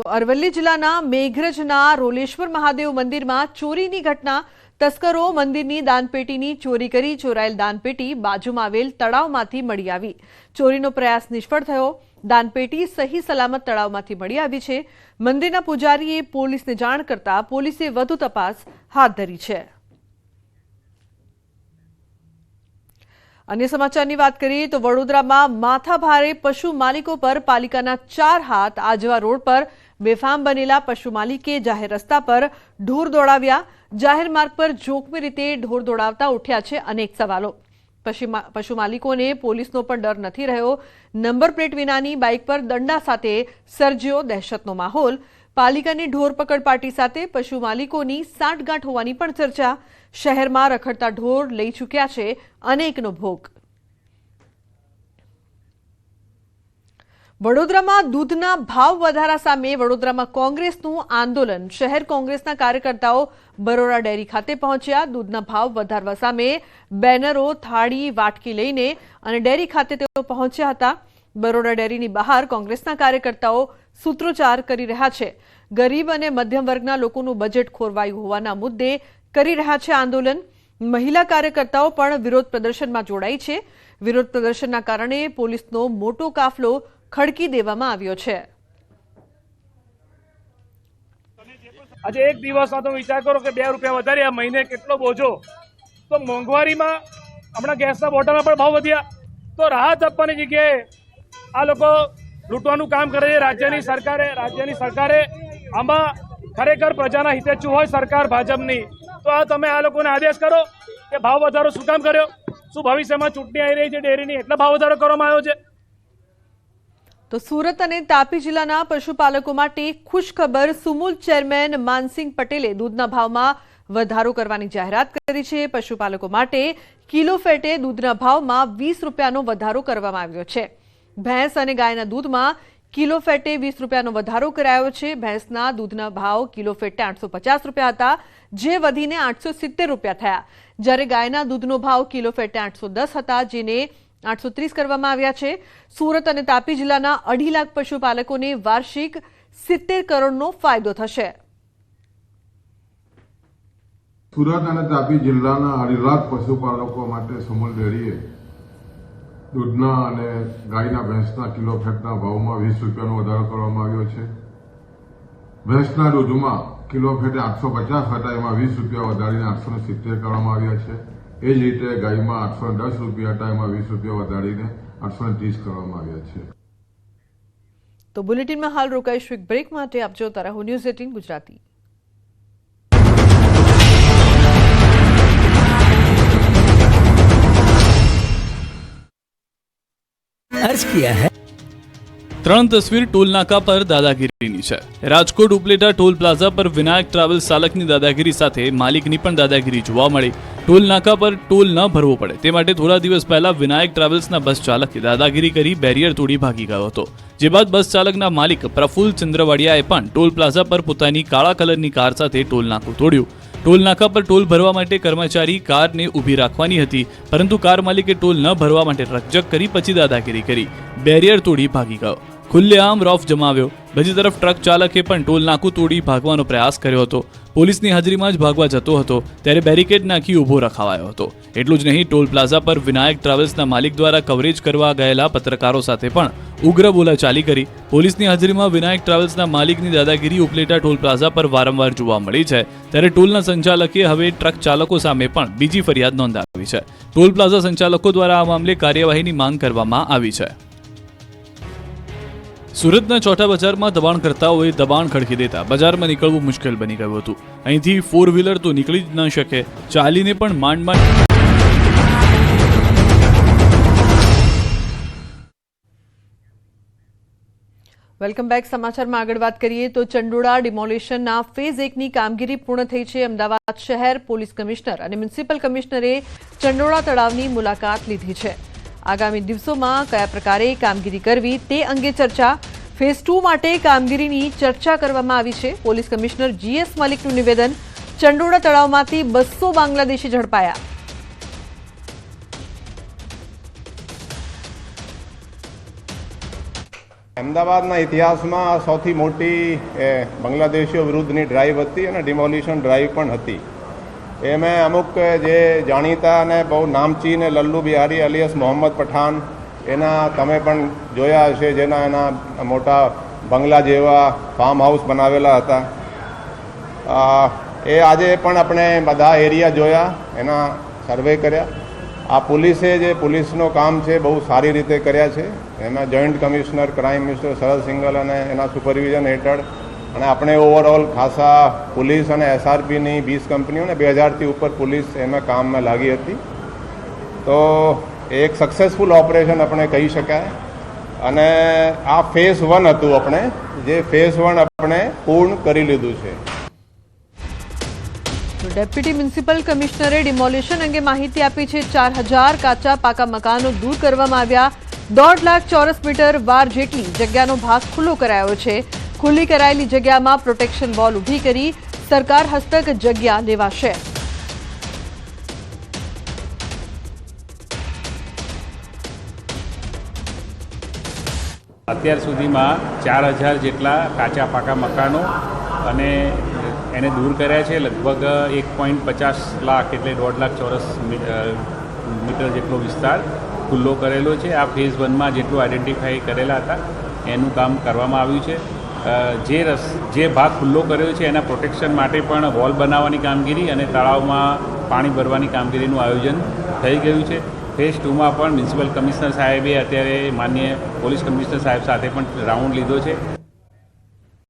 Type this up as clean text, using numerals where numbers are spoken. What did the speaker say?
તો અરવલ્લી જિલ્લાના મેઘરજના રોલેશ્વર મહાદેવ મંદિરમાં ચોરીની ઘટના। તસ્કરો મંદિરની દાનપેટીની ચોરી કરી ચોરાયેલ દાનપેટી બાજુમાં આવેલ તળાવમાંથી મળી આવી। ચોરીનો પ્રયાસ નિષ્ફળ થયો। દાનપેટી સહી સલામત તળાવમાંથી મળી આવી છે। મંદિરના પૂજારીએ પોલીસને જાણ કરતા પોલીસે વધુ તપાસ હાથ ધરી છે। अन्य समाचार की बात करिए तो वडोदरा में माथाभारे पशु मालिकों पर पालिकाना 4 हाथ। आजवा रोड पर बेफाम बनेला पशु मालिके जाहेर रस्ता पर ढोर दौड़ाव्या। जाहेर मार्ग पर जोखमी रीते ढोर दौड़ावता उठ्या छे अनेक सवालों। पशु मालिकों ने पुलिसनो पण डर नहीं रह्यो। नंबर प्लेट विनानी बाइक पर दंडा साथे सर्ज्यो दहशतनो माहौल। पालिकानी ढोर पकड़ पार्टी साथे पशु मालिकोनी साठगांठ होवानी पण चर्चा। शहर में रखड़ता ढोर लई चूक्या छे अनेकनो भोग। वडोदरा में दूधना भाव वधारा सामे वडोदरा में कांग्रेसनुं आंदोलन। शहर कांग्रेसना कार्यकर्ताओं बरोड़ा डेरी खाते पहोंच्या। दूधना भाव वधारवा सामे बेनरो थाળી वाटकी लईने अने डेरी खाते तेओ पहोंच्या हता। बरोड़ा डेरीनी बहार कांग्रेसना कार्यकर्ताओ सूत्रोच्चार करी रह्या छे। गरीब अने मध्यम वर्गना लोकोनुं बजेट खोरवायुं होवाना मुद्दे करी रह्या छे आंदोलन। महिला कार्यकर्ताओ पण विरोध प्रदर्शन में जोड़ाई छे। विरोध प्रदर्शनना कारणे पोलीसनो मोटो काफलो खड़की देवामां आव्यो छे। आज एक दिवस तो विचार करो कि 2 रुपया वधारे आ महीने केटलो बोझो। तो मोंघवारी में हमणां गैसना बोटलना पण भाव वध्या तो राहत आपवानी जग्याए आ लोको लूंटवानुं काम करे छे। राज्यनी सरकारे आमां खरेखर प्रजाना हितेच्छू होय सरकार भाजपनी तो आ तमे आ लोकोने आदेश करो कि भाव वधारो शुं काम कर्यो? शुं भविष्यमां चूंटणी आई रही छे डेरीनी એટલે ભાવ વધારો કરવામાં આવ્યો છે? तो सूरत और तापी जिल्लाना पशुपालकों माटे खुश खबर। सुमूल चेरमेन मानसिंह पटेले दूधना भाव में वधारो करवानी जाहेरात करी छे। पशुपालकों माटे किलो फेटे दूधना भाव में 20 रुपयानो वधारो करवामां आव्यो छे। भैंस और गायना दूध में किलो फेटे 20 रुपयानो वधारो करायो छे। भैंसना दूधना भाव किलो फेटे 850 रुपया हता जे वधीने 870 रुपया थया। ज्यारे गायना दूधनो भाव किलो फेटे 810 हता जेने 830 करवामां आव्या छे। सूरत और तापी जिल्लाना 2.5 लाख पशुपालकोने वार्षिक 70 करोड़नो फायदो थशे। सूरत और तापी जिल्लाना 2.5 लाख पशुपालको माटे सुमूल डेरीए दूधना અને ગાયના ભેંસના કિલો ફેટના ભાવમાં 20 રૂપિયાનો વધારો કરવામાં આવ્યો છે। ભેંસના દૂધમાં કિલો ફેટે 850 હતા એમાં 20 રૂપિયા વધારીને 870 કરવામાં આવ્યા છે। એ જ રીતે ગાયમાં 810 રૂપિયા હતા એમાં 20 રૂપિયા વધારીને 830 કરવામાં આવ્યા છે। तो बुलेटिन में हाल रोकाईशुं एक ब्रेक माटे। आप जोता रहो न्यूज़ 18 गुजराती। अर्ज किया है। 3 तस्वीर टोल नाका पर दादागिरीनी छे। રાજકોટ ઉપલેટા ટોલ પ્લાઝા પર વિનાયક ટ્રાવેલ્સ ચાલકની દાદાગીરી સાથે માલિકની પણ દાદાગીરી જોવા મળી। ટોલ નાકા પર ટોલ ન ભરવો પડે તે માટે થોડા દિવસ પહેલા વિનાયક ટ્રાવેલ્સના બસ ચાલકે દાદાગીરી કરી બેરિયર તોડી ભાગી ગયો હતો। જે બાદ બસ ચાલકના માલિક પ્રફુલ્લ ચંદ્રવાડિયાએ પણ ટોલ પ્લાઝા પર પોતાની કાળા કલરની કાર સાથે ટોલ નાકું તોડ્યું। टोल नाका पर टोल भरवा माटे कर्मचारी कार ने उभी राखवानी हती परंतु कार मालिके टोल न भरवा माटे रकजक करी पछी दादागिरी करी बेरियर तोड़ी भागी गयो। खुल्लेआम रौफ जमाव्यो। बीजी तरफ ट्रक चालके पण टोल नाकू तोड़ी भागवानो प्रयास कर्यो हतो। पोलीसनी हाजरीमां ज भागवा जतो हतो त्यारे बेरिकेड नाखी उभो रखावायो हतो। एटલું જ નહીં टोल प्लाझा पर विनायक ट्रावेल्सना मालिक द्वारा कवरेज करवा गयेला पत्रकारों साथे पण उग्र बोलाचाली करी। पोलीसनी हाजरीमां विनायक ट्रावेल्सना मालिकनी दादागिरी उपलेटा टोल प्लाझा पर वारंवार जोवा मળી છે ત્યારે ટોલના સંચાલકે હવે ટ્રક ચાલકો સામે પણ બીજી ફરિયાદ નોંધાવી છે। ટોલ પ્લાઝા સંચાલકો દ્વારા આ મામલે કાર્યવાહીની માંગ કરવામાં આવી છે। સુરતના ચોટા બજારમાં દબાણકર્તાઓએ દબાણ ખડકી દેતા બજારમાં નીકળવું મુશ્કેલ બની ગયું હતું। અહીંથી 4 વ્હીલર તો નીકળી જ ન શકે, ચાલીને પણ માંડ वेलकम बैक। समाचार में आगळ बात करिए तो चंडोळा डिमोलिशनना फेज 1 ની કામગીરી પૂર્ણ થઈ છે। અમદાવાદ શહેર પોલીસ કમિશનર અને મ્યુનિસિપલ કમિશનરે ચંડોળા તળાવની મુલાકાત લીધી છે। આગામી દિવસોમાં કયા પ્રકારે કામગીરી કરવી તે અંગે ચર્ચા। फेज 2 માટે કામગીરીની ચર્ચા કરવામાં આવી છે। પોલીસ કમિશનર જીએસ મલિકનું નિવેદન। ચંડોળા તળાવમાંથી 200 બાંગ્લાદેશી ઝડપાયા। અમદાવાદના ઇતિહાસમાં આ સૌથી મોટી બાંગ્લાદેશીઓ વિરુદ્ધની ડ્રાઈવ હતી અને ડિમોલિશન ડ્રાઈવ પણ હતી. એમાં અમુક જે જાણીતા અને બહુ નામચીન લલ્લુ બિહારી અલિયાસ મોહમ્મદ પઠાણ એના તમે પણ જોયા હશે, જેના એના મોટા બંગલા જેવા ફાર્મ હાઉસ બનાવેલા હતા. એ આજે પણ આપણે બધા એરિયા જોયા, એના સર્વે કર્યા. આ પોલીસે જે પોલીસનું કામ છે બહુ સારી રીતે કર્યા છે. એમાં જોઈન્ટ કમિશનર ક્રાઇમ મિનિસ્ટર શરદ સિંઘલ અને એના સુપરવિઝન હેઠળ અને આપણે ઓવરઓલ ખાસા પોલીસ અને SRPની 20 કંપનીઓને 2000થી ઉપર પોલીસ એમાં કામમાં લાગી હતી. તો એક સક્સેસફુલ ઓપરેશન આપણે કહી શકાય. અને આ ફેઝ 1 હતું, આપણે જે ફેઝ 1 આપણે પૂર્ણ કરી લીધું છે. તો ડેપ્યુટી મ્યુનિસિપલ કમિશનરે ડિમોલિશન અંગે માહિતી આપી છે. 4000 કાચા પાકા મકાનો દૂર કરવામાં આવ્યા. 1.5 લાખ ચોરસ મીટર વાર જેટલી જગ્યાનો ભાગ ખુલ્લો કરાયો છે. ખુલ્લી કરાયેલી જગ્યામાં પ્રોટેક્શન વોલ ઊભી કરી સરકાર હસ્તક જગ્યા લેવાશે. અત્યાર સુધીમાં 4000 જેટલા કાચા પાકા મકાનો અને એને દૂર કર્યા છે. લગભગ 1.50 લાખ એટલે 1.5 લાખ ચોરસ મીટર જેટલો વિસ્તાર ખુલ્લો કરેલો છે. આ ફેઝ 1માં જેટલું આઈડેન્ટિફાઈ કરેલા હતા એનું કામ કરવામાં આવ્યું છે. જે ભાગ ખુલ્લો કર્યો છે એના પ્રોટેક્શન માટે પણ વોલ બનાવવાની કામગીરી અને તળાવમાં પાણી ભરવાની કામગીરીનું આયોજન થઈ ગયું છે. ફેઝ 2માં પણ મ્યુનિસિપલ કમિશનર સાહેબે અત્યારે માનનીય પોલીસ કમિશનર સાહેબ સાથે પણ રાઉન્ડ લીધો છે.